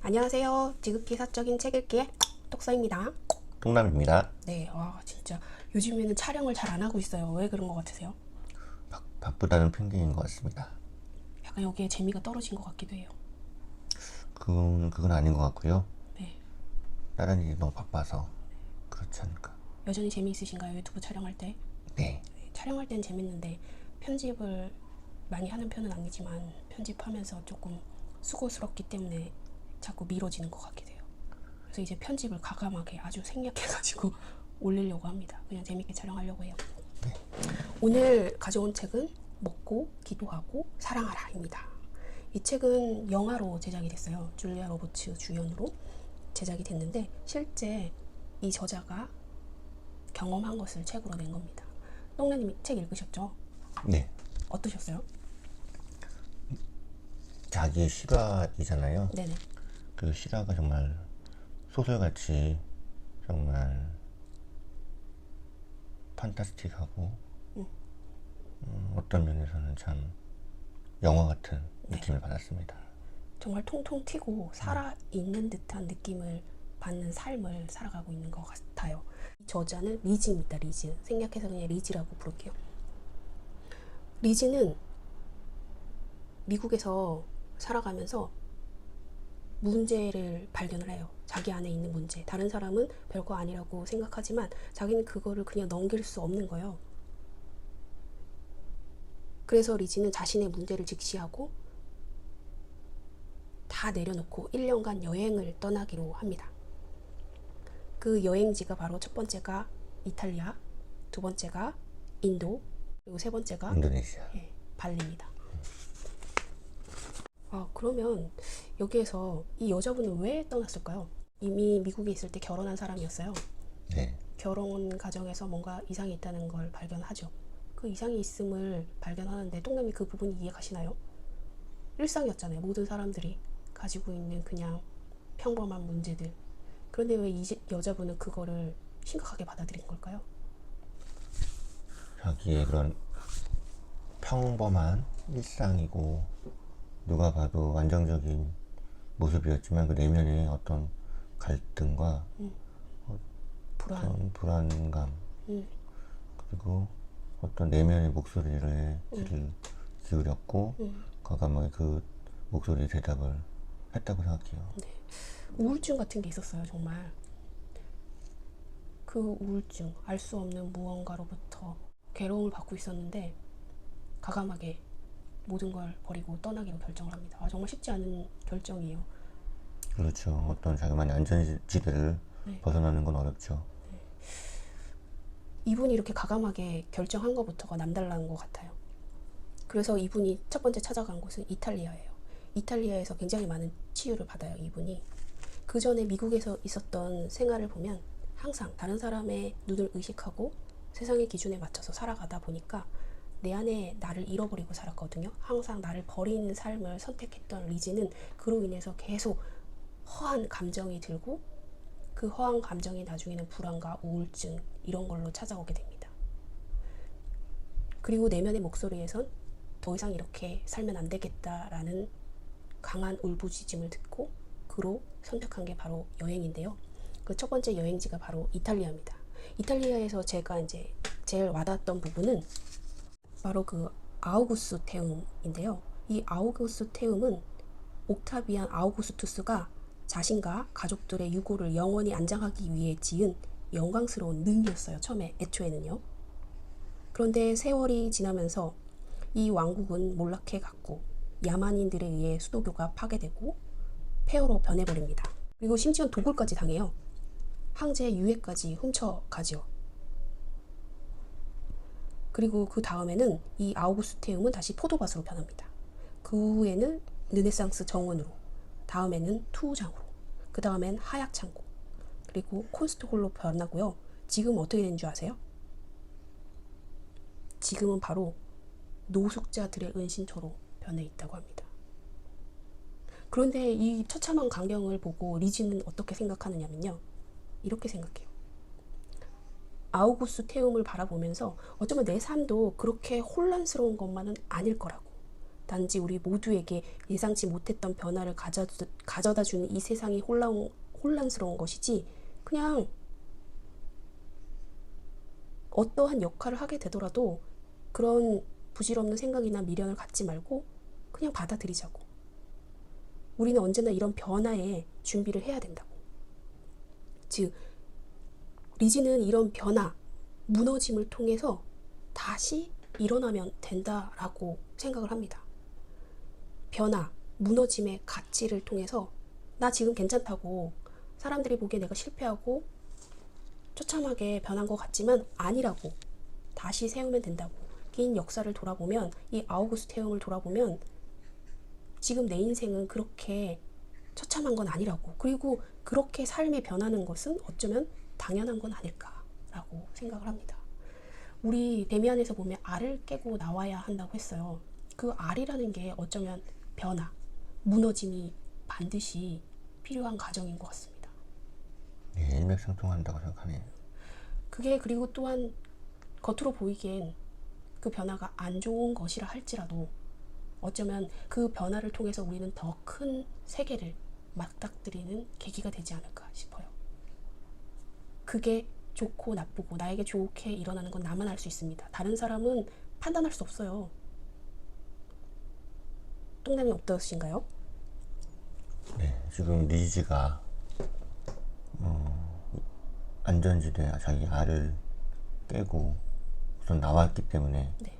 안녕하세요. 지극히 사적인 책 읽기의 똑서입니다. 동남입니다. 네, 진짜 요즘에는 촬영을 잘 안 하고 있어요. 왜 그런 것 같으세요? 바쁘다는 핑계인 것 같습니다. 약간 여기에 재미가 떨어진 것 같기도 해요. 그건 아닌 것 같고요. 네, 다른 일이 너무 바빠서 그렇지 않을까. 여전히 재미있으신가요? 유튜브 촬영할 때? 네. 네, 촬영할 땐 재밌는데 편집을 많이 하는 편은 아니지만 편집하면서 조금 수고스럽기 때문에 자꾸 미뤄지는 것 같기도 해요. 그래서 이제 편집을 과감하게 아주 생략해가지고 올리려고 합니다. 그냥 재밌게 촬영하려고 해요. 오늘 가져온 책은 먹고 기도하고 사랑하라입니다. 이 책은 영화로 제작이 됐어요. 줄리아 로버츠 주연으로 제작이 됐는데 실제 이 저자가 경험한 것을 책으로 낸 겁니다. 똥내님이 책 읽으셨죠? 네. 어떠셨어요? 자기의 실화이잖아요. 네네. 그 실화가 정말 소설같이 정말 판타스틱하고 어떤 면에서는 참 영화 같은 느낌을 받았습니다. 정말 통통 튀고 살아있는 듯한 느낌을 받는 삶을 살아가고 있는 것 같아요. 이 저자는 리즈입니다. 리즈. 생략해서 그냥 리즈라고 부를게요. 리즈는 미국에서 살아가면서 문제를 발견을 해요. 자기 안에 있는 문제. 다른 사람은 별거 아니라고 생각하지만 자기는 그거를 그냥 넘길 수 없는 거예요. 그래서 리즈는 자신의 문제를 직시하고 다 내려놓고 1년간 여행을 떠나기로 합니다. 그 여행지가 바로 첫 번째가 이탈리아, 두 번째가 인도, 그리고 세 번째가 인도네시아. 발리입니다. 그러면 여기에서 이 여자분은 왜 떠났을까요? 이미 미국에 있을 때 결혼한 사람이었어요. 네. 결혼 과정에서 뭔가 이상이 있다는 걸 발견하죠. 그 이상이 있음을 발견하는데 똥남이 그 부분이 이해가시나요? 일상이었잖아요. 모든 사람들이 가지고 있는 그냥 평범한 문제들. 그런데 왜 이 여자분은 그거를 심각하게 받아들인 걸까요? 자기의 그런 평범한 일상이고 누가 봐도 안정적인 모습이었지만 그 내면의 어떤 갈등과 어떤 불안감 그리고 어떤 내면의 목소리를 귀를 기울였고 과감하게 그 목소리에 대답을 했다고 생각해요. 네. 우울증 같은 게 있었어요, 정말. 그 우울증, 알 수 없는 무언가로부터 괴로움을 받고 있었는데 과감하게 모든 걸 버리고 떠나기로 결정을 합니다. 정말 쉽지 않은 결정이에요. 그렇죠. 어떤 자기만의 안전지대를 벗어나는 건 어렵죠. 이분이 이렇게 과감하게 결정한 것부터가 남달라는 것 같아요. 그래서 이분이 첫 번째 찾아간 곳은 이탈리아예요. 이탈리아에서 굉장히 많은 치유를 받아요, 이분이. 그 전에 미국에서 있었던 생활을 보면 항상 다른 사람의 눈을 의식하고 세상의 기준에 맞춰서 살아가다 보니까 내 안에 나를 잃어버리고 살았거든요. 항상 나를 버리는 삶을 선택했던 리즈는 그로 인해서 계속 허한 감정이 들고 그 허한 감정이 나중에는 불안과 우울증 이런 걸로 찾아오게 됩니다. 그리고 내면의 목소리에선 더 이상 이렇게 살면 안 되겠다라는 강한 울부짖음을 듣고 그로 선택한 게 바로 여행인데요. 그 첫 번째 여행지가 바로 이탈리아입니다. 이탈리아에서 제가 이제 제일 와닿았던 부분은 바로 그 아우구스테움인데요. 이 아우구스테움은 옥타비안 아우구스투스가 자신과 가족들의 유고를 영원히 안장하기 위해 지은 영광스러운 능이었어요. 처음에 애초에는요. 그런데 세월이 지나면서 이 왕국은 몰락해 갔고 야만인들에 의해 수도교가 파괴되고 폐허로 변해버립니다. 그리고 심지어 도굴까지 당해요. 황제의 유해까지 훔쳐가지요. 그리고 그 다음에는 이 아우구스테움은 다시 포도밭으로 변합니다. 그 후에는 르네상스 정원으로, 다음에는 투우장으로, 그 다음엔 하약 창고, 그리고 콘스트홀로 변하고요. 지금 어떻게 되는 줄 아세요? 지금은 바로 노숙자들의 은신처로 변해 있다고 합니다. 그런데 이 처참한 광경을 보고 리즈는 어떻게 생각하느냐면요. 이렇게 생각해요. 아우구스테움을 바라보면서 어쩌면 내 삶도 그렇게 혼란스러운 것만은 아닐 거라고. 단지 우리 모두에게 예상치 못했던 변화를 가져다 주는 이 세상이 혼란스러운 것이지, 그냥 어떠한 역할을 하게 되더라도 그런 부질없는 생각이나 미련을 갖지 말고 그냥 받아들이자고. 우리는 언제나 이런 변화에 준비를 해야 된다고. 즉, 리지는 이런 변화, 무너짐을 통해서 다시 일어나면 된다라고 생각을 합니다. 변화, 무너짐의 가치를 통해서 나 지금 괜찮다고, 사람들이 보기에 내가 실패하고 처참하게 변한 것 같지만 아니라고, 다시 세우면 된다고. 긴 역사를 돌아보면, 이 아우구스테움을 돌아보면 지금 내 인생은 그렇게 처참한 건 아니라고, 그리고 그렇게 삶이 변하는 것은 어쩌면 당연한 건 아닐까라고 생각을 합니다. 우리 데미안에서 보면 알을 깨고 나와야 한다고 했어요. 그 알이라는 게 어쩌면 변화, 무너짐이 반드시 필요한 과정인 것 같습니다. 예, 일맥상통한다고 생각하네요. 그게 그리고 또한 겉으로 보이기엔 그 변화가 안 좋은 것이라 할지라도 어쩌면 그 변화를 통해서 우리는 더 큰 세계를 맞닥뜨리는 계기가 되지 않을까 싶어요. 그게 좋고 나쁘고 나에게 좋게 일어나는 건 나만 알 수 있습니다. 다른 사람은 판단할 수 없어요. 똥남이 어떠신가요? 네, 지금 리지가 안전지대 자기 알을 깨고 우선 나왔기 때문에 네.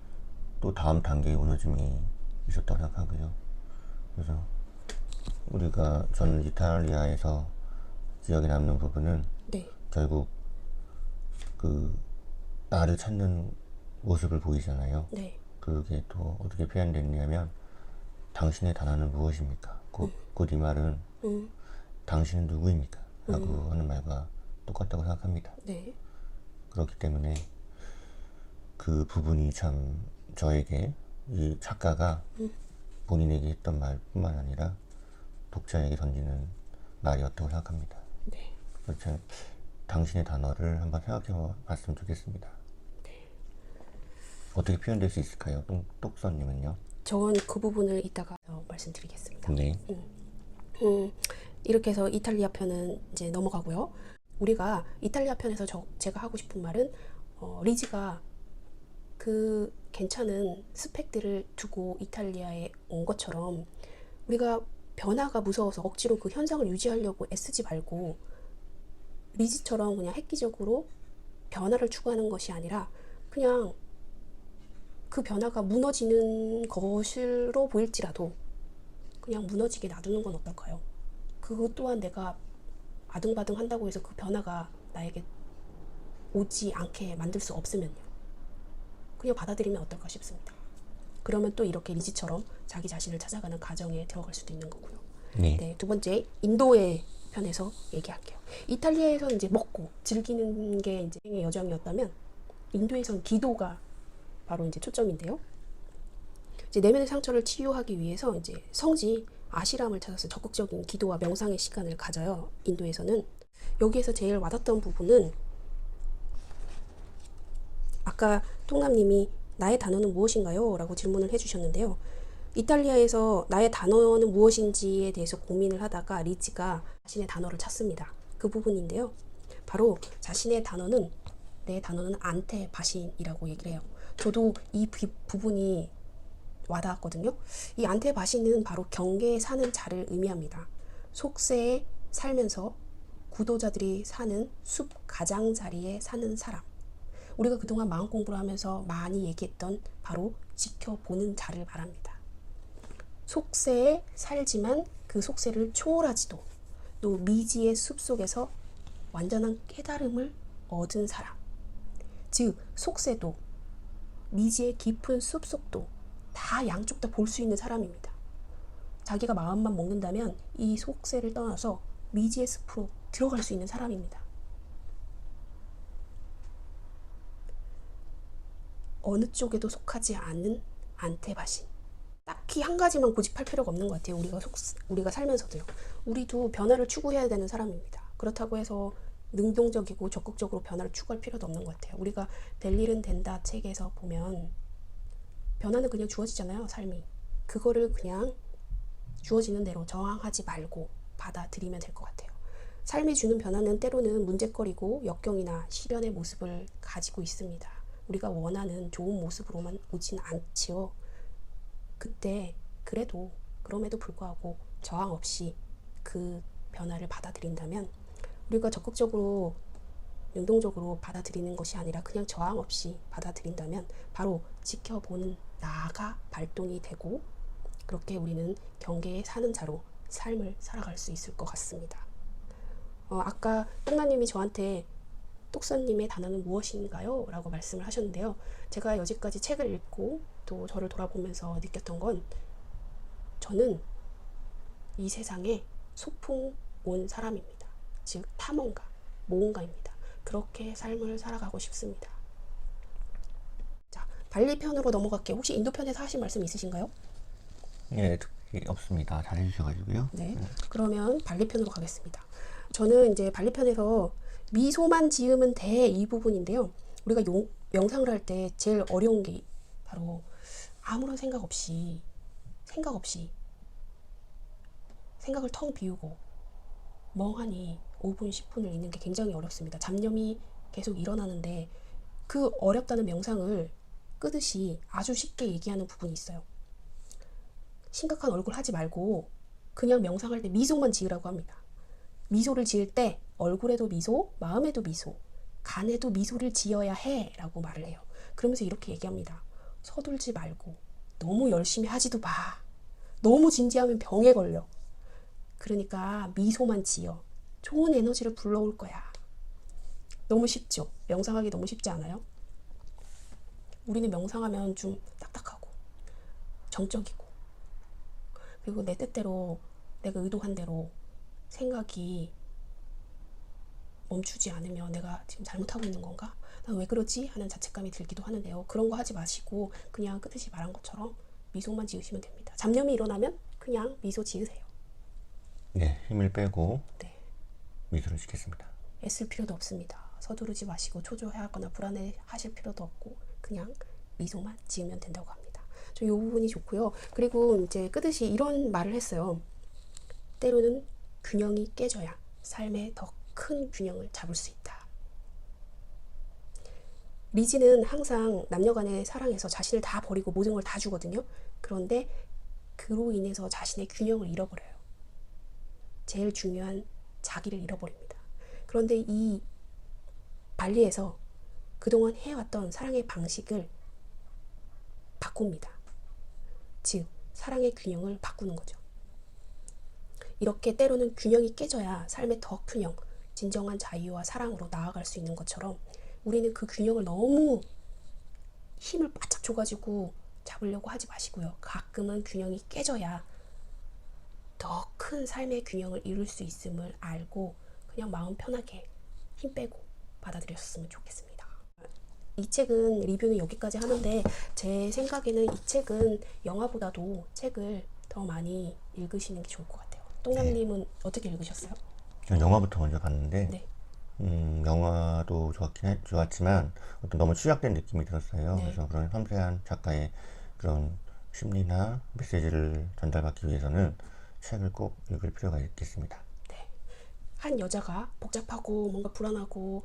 또 다음 단계의 무너짐이 있었다고 생각하고요. 그래서 저는 이탈리아에서 기억에 남는 부분은 네. 결국 그 나를 찾는 모습을 보이잖아요. 네. 그게 또 어떻게 표현됐냐면 당신의 단어는 무엇입니까? 곧 이 말은 당신은 누구입니까? 라고 하는 말과 똑같다고 생각합니다. 네. 그렇기 때문에 그 부분이 참 저에게 이 작가가 본인에게 했던 말뿐만 아니라 독자에게 던지는 말이었다고 생각합니다. 네. 그래서 당신의 단어를 한번 생각해 봤으면 좋겠습니다. 네. 어떻게 표현될 수 있을까요? 똑선님은요? 전 그 부분을 이따가 말씀드리겠습니다. 네. 이렇게 해서 이탈리아 편은 이제 넘어가고요. 우리가 이탈리아 편에서 제가 하고 싶은 말은 리지가 그 괜찮은 스펙들을 두고 이탈리아에 온 것처럼 우리가 변화가 무서워서 억지로 그 현상을 유지하려고 애쓰지 말고 리지처럼 그냥 획기적으로 변화를 추구하는 것이 아니라 그냥 그 변화가 무너지는 것으로 보일지라도 그냥 무너지게 놔두는 건 어떨까요? 그것 또한 내가 아등바등 한다고 해서 그 변화가 나에게 오지 않게 만들 수 없으면요. 그냥 받아들이면 어떨까 싶습니다. 그러면 또 이렇게 리지처럼 자기 자신을 찾아가는 과정에 들어갈 수도 있는 거고요. 네. 네, 두 번째 인도의 편에서 얘기할게요. 이탈리아에서 이제 먹고 즐기는 게 이제 생의 여정이었다면 인도에서는 기도가 바로 이제 초점인데요. 이제 내면의 상처를 치유하기 위해서 이제 성지 아시람을 찾아서 적극적인 기도와 명상의 시간을 가져요. 인도에서는. 여기에서 제일 와닿던 부분은 아까 통남님이 나의 단어는 무엇인가요? 라고 질문을 해주셨는데요. 이탈리아에서 나의 단어는 무엇인지에 대해서 고민을 하다가 리지가 자신의 단어를 찾습니다. 그 부분인데요. 바로 자신의 단어는 내 단어는 안테바신이라고 얘기를 해요. 저도 이 부분이 와닿았거든요. 이 안테바신은 바로 경계에 사는 자를 의미합니다. 속세에 살면서 구도자들이 사는 숲 가장자리에 사는 사람. 우리가 그동안 마음 공부를 하면서 많이 얘기했던 바로 지켜보는 자를 말합니다. 속세에 살지만 그 속세를 초월하지도 또 미지의 숲속에서 완전한 깨달음을 얻은 사람. 즉 속세도 미지의 깊은 숲속도 다 양쪽 다 볼 수 있는 사람입니다. 자기가 마음만 먹는다면 이 속세를 떠나서 미지의 숲으로 들어갈 수 있는 사람입니다. 어느 쪽에도 속하지 않은 안테바신. 딱히 한 가지만 고집할 필요가 없는 것 같아요. 우리가 살면서도요. 우리도 변화를 추구해야 되는 사람입니다. 그렇다고 해서 능동적이고 적극적으로 변화를 추구할 필요도 없는 것 같아요. 우리가 될 일은 된다 책에서 보면 변화는 그냥 주어지잖아요. 삶이. 그거를 그냥 주어지는 대로 저항하지 말고 받아들이면 될 것 같아요. 삶이 주는 변화는 때로는 문제거리고 역경이나 시련의 모습을 가지고 있습니다. 우리가 원하는 좋은 모습으로만 오진 않지요. 그때 그럼에도 불구하고 저항 없이 그 변화를 받아들인다면, 우리가 적극적으로 능동적으로 받아들이는 것이 아니라 그냥 저항 없이 받아들인다면 바로 지켜보는 나가 발동이 되고, 그렇게 우리는 경계에 사는 자로 삶을 살아갈 수 있을 것 같습니다. 아까 똑나님이 저한테 똑선님의 단어는 무엇인가요? 라고 말씀을 하셨는데요. 제가 여지까지 책을 읽고 또 저를 돌아보면서 느꼈던 건, 저는 이 세상에 소풍 온 사람입니다. 즉 탐험가, 모험가입니다. 그렇게 삶을 살아가고 싶습니다. 자, 발리 편으로 넘어갈게요. 혹시 인도 편에서 하신 말씀 있으신가요? 예, 특히 없습니다. 잘 해주셔가지고요. 네, 그러면 발리 편으로 가겠습니다. 저는 이제 발리 편에서 미소만 지으면 돼, 이 부분인데요. 우리가 명상을 할 때 제일 어려운 게 바로 아무런 생각을 텅 비우고 멍하니 5분, 10분을 있는 게 굉장히 어렵습니다. 잡념이 계속 일어나는데, 그 어렵다는 명상을 끄듯이 아주 쉽게 얘기하는 부분이 있어요. 심각한 얼굴 하지 말고 그냥 명상할 때 미소만 지으라고 합니다. 미소를 지을 때 얼굴에도 미소, 마음에도 미소, 간에도 미소를 지어야 해 라고 말을 해요. 그러면서 이렇게 얘기합니다. 서둘지 말고 너무 열심히 하지도 마. 너무 진지하면 병에 걸려. 그러니까 미소만 지어. 좋은 에너지를 불러올 거야. 너무 쉽죠? 명상하기 너무 쉽지 않아요? 우리는 명상하면 좀 딱딱하고 정적이고, 그리고 내 뜻대로, 내가 의도한 대로 생각이 멈추지 않으면 내가 지금 잘못하고 있는 건가? 난 왜 그러지? 하는 자책감이 들기도 하는데요. 그런 거 하지 마시고 그냥 끄듯이 말한 것처럼 미소만 지으시면 됩니다. 잡념이 일어나면 그냥 미소 지으세요. 네, 힘을 빼고 네. 미소를 짓겠습니다. 애쓸 필요도 없습니다. 서두르지 마시고 초조해하거나 불안해하실 필요도 없고 그냥 미소만 지으면 된다고 합니다. 저 이 부분이 좋고요. 그리고 이제 끄듯이 이런 말을 했어요. 때로는 균형이 깨져야 삶에 더 큰 균형을 잡을 수 있다. 리지는 항상 남녀간의 사랑에서 자신을 다 버리고 모든 걸 다 주거든요. 그런데 그로 인해서 자신의 균형을 잃어버려요. 제일 중요한 자기를 잃어버립니다. 그런데 이 발리에서 그동안 해왔던 사랑의 방식을 바꿉니다. 즉, 사랑의 균형을 바꾸는 거죠. 이렇게 때로는 균형이 깨져야 삶의 더 균형, 진정한 자유와 사랑으로 나아갈 수 있는 것처럼, 우리는 그 균형을 너무 힘을 바짝 줘가지고 잡으려고 하지 마시고요. 가끔은 균형이 깨져야 더 큰 삶의 균형을 이룰 수 있음을 알고 그냥 마음 편하게 힘 빼고 받아들였으면 좋겠습니다. 이 책은 리뷰는 여기까지 하는데, 제 생각에는 이 책은 영화보다도 책을 더 많이 읽으시는 게 좋을 것 같아요. 똥냥님은 어떻게 읽으셨어요? 저는 영화부터 먼저 봤는데 네. 영화도 좋았지만 어떤 너무 취약된 느낌이 들었어요. 네. 그래서 그런 섬세한 작가의 그런 심리나 메시지를 전달받기 위해서는 책을 꼭 읽을 필요가 있겠습니다. 네. 한 여자가 복잡하고 뭔가 불안하고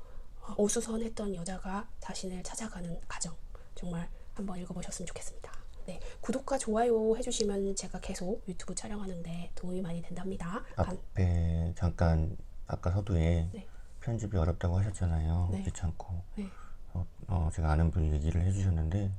어수선했던 여자가 자신을 찾아가는 과정, 정말 한번 읽어보셨으면 좋겠습니다. 네, 구독과 좋아요 해주시면 제가 계속 유튜브 촬영하는데 도움이 많이 된답니다. 앞에 잠깐 아까 서두에 네. 편집이 어렵다고 하셨잖아요. 네. 귀찮고. 네. 제가 아는 분이 얘기를 해주셨는데,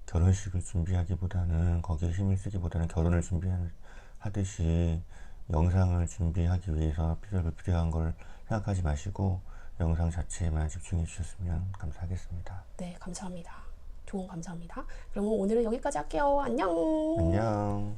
결혼식을 준비하기보다는, 거기에 힘을 쓰기보다는 결혼을 준비하듯이 영상을 준비하기 위해서 불필요한 걸 생각하지 마시고 영상 자체에만 집중해 주셨으면 감사하겠습니다. 네, 감사합니다. 조언 감사합니다. 그럼 오늘은 여기까지 할게요. 안녕. 안녕.